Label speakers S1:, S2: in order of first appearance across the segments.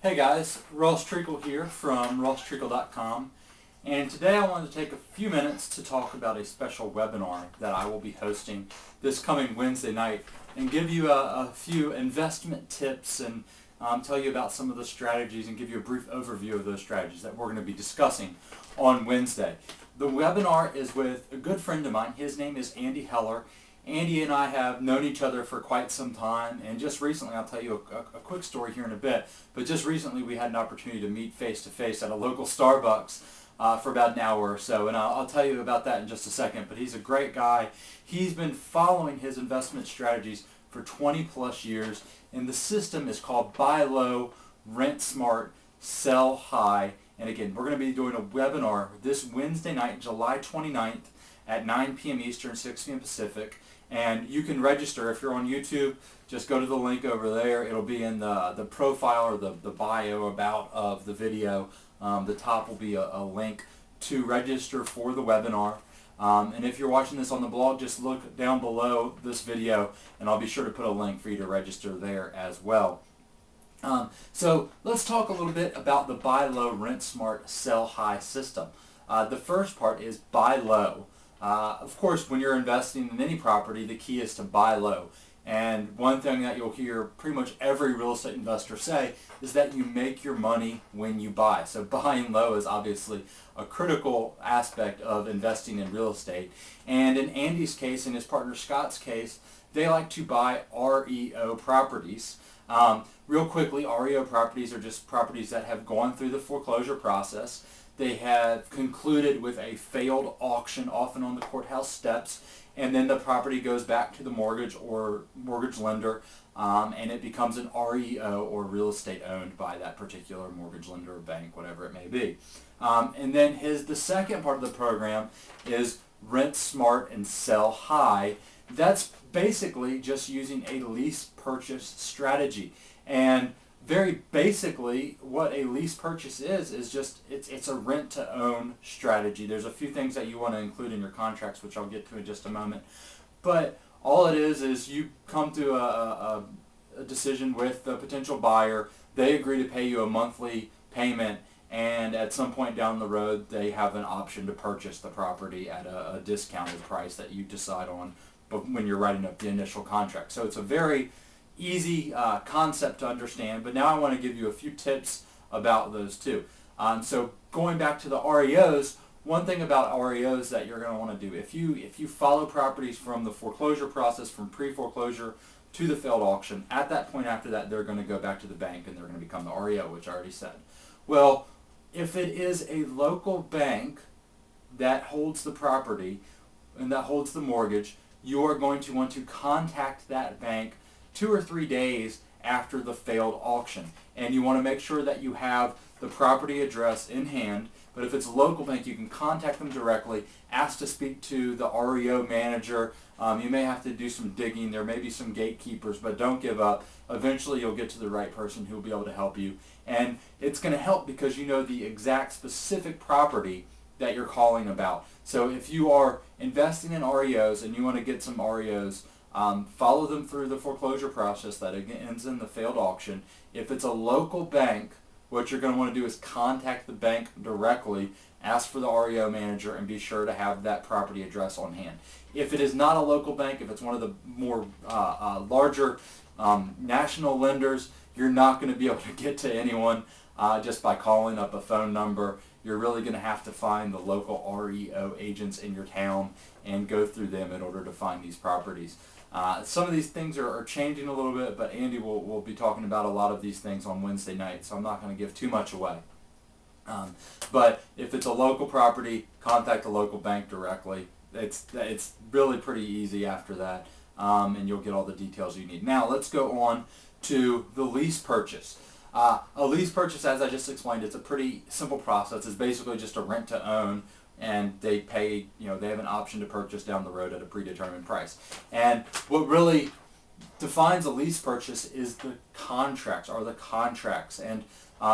S1: Hey guys, Ross Treacle here from rosstreacle.com, and today I wanted to take a few minutes to talk about a special webinar that I will be hosting this coming Wednesday night and give you a few investment tips and tell you about some of the strategies and give you a brief overview of those strategies that we're going to be discussing on Wednesday. The webinar is with a good friend of mine. His name is Andy Heller. Andy and I have known each other for quite some time, and just recently, I'll tell you a quick story here in a bit, but just recently we had an opportunity to meet face-to-face at a local Starbucks for about an hour or so, and I'll tell you about that in just a second. But he's a great guy. He's been following his investment strategies for 20 plus years, and the system is called Buy Low, Rent Smart, Sell High. And again, we're going to be doing a webinar this Wednesday night, July 29th at 9 p.m. Eastern, 6 p.m. Pacific. And you can register if you're on YouTube. Just go to the link over there. It'll be in the profile or the bio about of the video. The top will be a link to register for the webinar. And if you're watching this on the blog, just look down below this video and I'll be sure to put a link for you to register there as well. So let's talk a little bit about the Buy Low, Rent Smart, Sell High system. The first part is buy low. Of course, when you're investing in any property, the key is to buy low. And one thing that you'll hear pretty much every real estate investor say is that you make your money when you buy. So buying low is obviously a critical aspect of investing in real estate. And in Andy's case and his partner Scott's case, they like to buy REO properties. Real quickly, REO properties are just properties that have gone through the foreclosure process. They have concluded with a failed auction, often on the courthouse steps, and then the property goes back to the mortgage or mortgage lender, and it becomes an REO, or real estate owned by that particular mortgage lender or bank, whatever it may be. And then the second part of the program is Rent Smart and Sell High. That's basically just using a lease purchase strategy. And very basically, what a lease purchase is just it's a rent-to-own strategy. There's a few things that you want to include in your contracts, which I'll get to in just a moment. But all it is you come to a decision with the potential buyer. They agree to pay you a monthly payment, and at some point down the road, they have an option to purchase the property at a discounted price that you decide on when you're writing up the initial contract. So it's a very easy concept to understand, but now I want to give you a few tips about those too. So going back to the REOs, one thing about REOs that you're going to want to do, if you follow properties from the foreclosure process, from pre-foreclosure to the failed auction, at that point after that, they're going to go back to the bank and they're going to become the REO, which I already said. Well, if it is a local bank that holds the property and that holds the mortgage, you are going to want to contact that bank 2 or 3 days after the failed auction. And you want to make sure that you have the property address in hand. But if it's a local bank, you can contact them directly, ask to speak to the REO manager. You may have to do some digging. There may be some gatekeepers, but don't give up. Eventually you'll get to the right person who will be able to help you. And it's going to help because you know the exact specific property that you're calling about. So if you are investing in REOs and you want to get some REOs, follow them through the foreclosure process that ends in the failed auction. If it's a local bank, what you're going to want to do is contact the bank directly, ask for the REO manager, and be sure to have that property address on hand. If it is not a local bank, if it's one of the more larger national lenders, you're not going to be able to get to anyone just by calling up a phone number. You're really going to have to find the local REO agents in your town and go through them in order to find these properties. Some of these things are changing a little bit, but Andy will be talking about a lot of these things on Wednesday night, so I'm not going to give too much away. But if it's a local property, contact the local bank directly. It's really pretty easy after that, and you'll get all the details you need. Now let's go on to the lease purchase. A lease purchase, as I just explained, it's a pretty simple process. It's basically just a rent to own, and they pay, they have an option to purchase down the road at a predetermined price. And what really defines a lease purchase is the contracts, and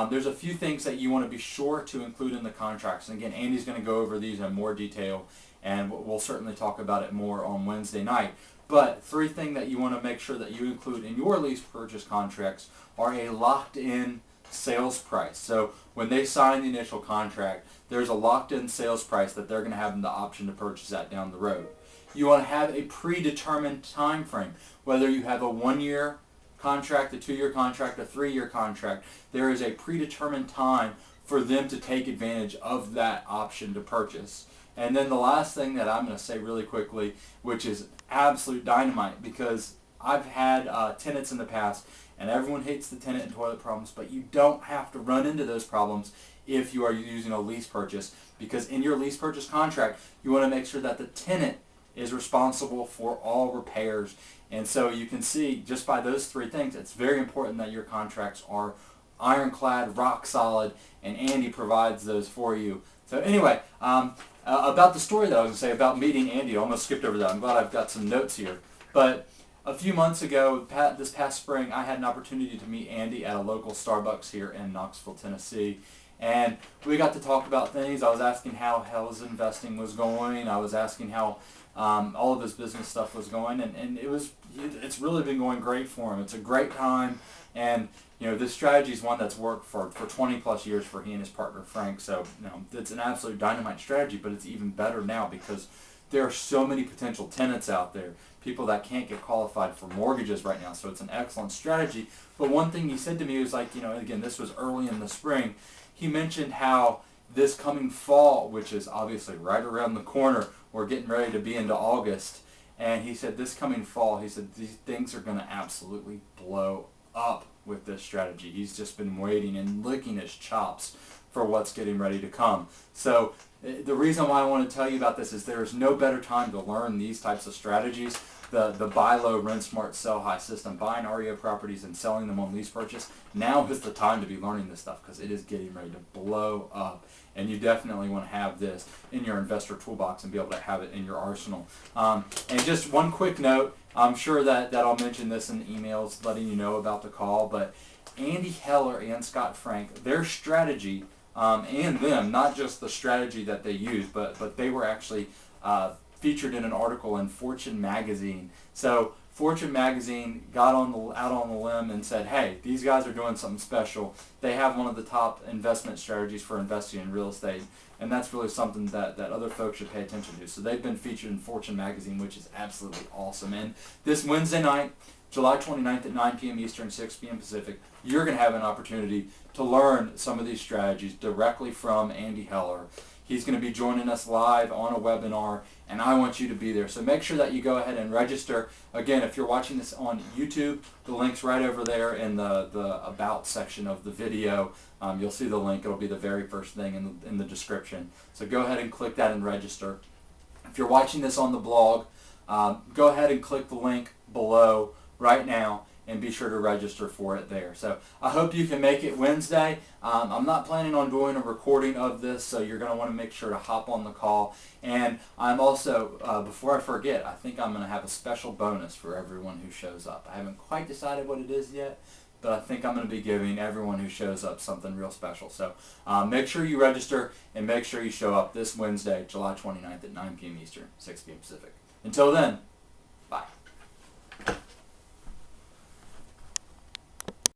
S1: there's a few things that you want to be sure to include in the contracts. And again, Andy's going to go over these in more detail, and we'll certainly talk about it more on Wednesday night. But 3 things that you want to make sure that you include in your lease purchase contracts are a locked-in sales price. So when they sign the initial contract, there's a locked-in sales price that they're going to have the option to purchase that down the road. You want to have a predetermined time frame, whether you have a 1-year contract, a 2-year contract, a 3-year contract. There is a predetermined time for them to take advantage of that option to purchase. And then the last thing that I'm going to say really quickly, which is absolute dynamite, because I've had tenants in the past, and everyone hates the tenant and toilet problems, but you don't have to run into those problems if you are using a lease purchase, because in your lease purchase contract, you want to make sure that the tenant is responsible for all repairs. And so you can see just by those 3 things, it's very important that your contracts are ironclad, rock solid, and Andy provides those for you. So anyway, about the story that I was going to say about meeting Andy, I almost skipped over that. I'm glad I've got some notes here. But a few months ago, this past spring, I had an opportunity to meet Andy at a local Starbucks here in Knoxville, Tennessee. And we got to talk about things. I was asking how his investing was going. I was asking how all of his business stuff was going. And it's really been going great for him. It's a great time. And this strategy is one that's worked for 20 plus years for he and his partner Frank. So it's an absolute dynamite strategy, but it's even better now because there are so many potential tenants out there, people that can't get qualified for mortgages right now. So it's an excellent strategy. But one thing he said to me was like, again, this was early in the spring. He mentioned how this coming fall, which is obviously right around the corner, we're getting ready to be into August, and he said this coming fall, he said these things are going to absolutely blow up with this strategy. He's just been waiting and licking his chops for what's getting ready to come. So the reason why I want to tell you about this is there is no better time to learn these types of strategies. The buy low, rent smart, sell high system, buying REO properties and selling them on lease purchase. Now is the time to be learning this stuff because it is getting ready to blow up. And you definitely want to have this in your investor toolbox and be able to have it in your arsenal. And just one quick note, I'm sure that I'll mention this in the emails letting you know about the call, but Andy Heller and Scott Frank, their strategy, and them, not just the strategy that they use, but they were actually featured in an article in Fortune magazine. So Fortune magazine got out on the limb and said, hey, these guys are doing something special. They have one of the top investment strategies for investing in real estate, and that's really something that other folks should pay attention to. So they've been featured in Fortune magazine, which is absolutely awesome. And this Wednesday night, July 29th at 9 p.m. Eastern, 6 p.m. Pacific, you're going to have an opportunity to learn some of these strategies directly from Andy Heller. He's going to be joining us live on a webinar, and I want you to be there. So make sure that you go ahead and register. Again, if you're watching this on YouTube, the link's right over there in the About section of the video. You'll see the link. It'll be the very first thing in the description. So go ahead and click that and register. If you're watching this on the blog, go ahead and click the link below right now and be sure to register for it there. So I hope you can make it Wednesday. I'm not planning on doing a recording of this, so you're going to want to make sure to hop on the call. And I'm also, before I forget, I think I'm going to have a special bonus for everyone who shows up. I haven't quite decided what it is yet, but I think I'm going to be giving everyone who shows up something real special. So make sure you register and make sure you show up this Wednesday, July 29th at 9 p.m. Eastern, 6 p.m. Pacific. Until then,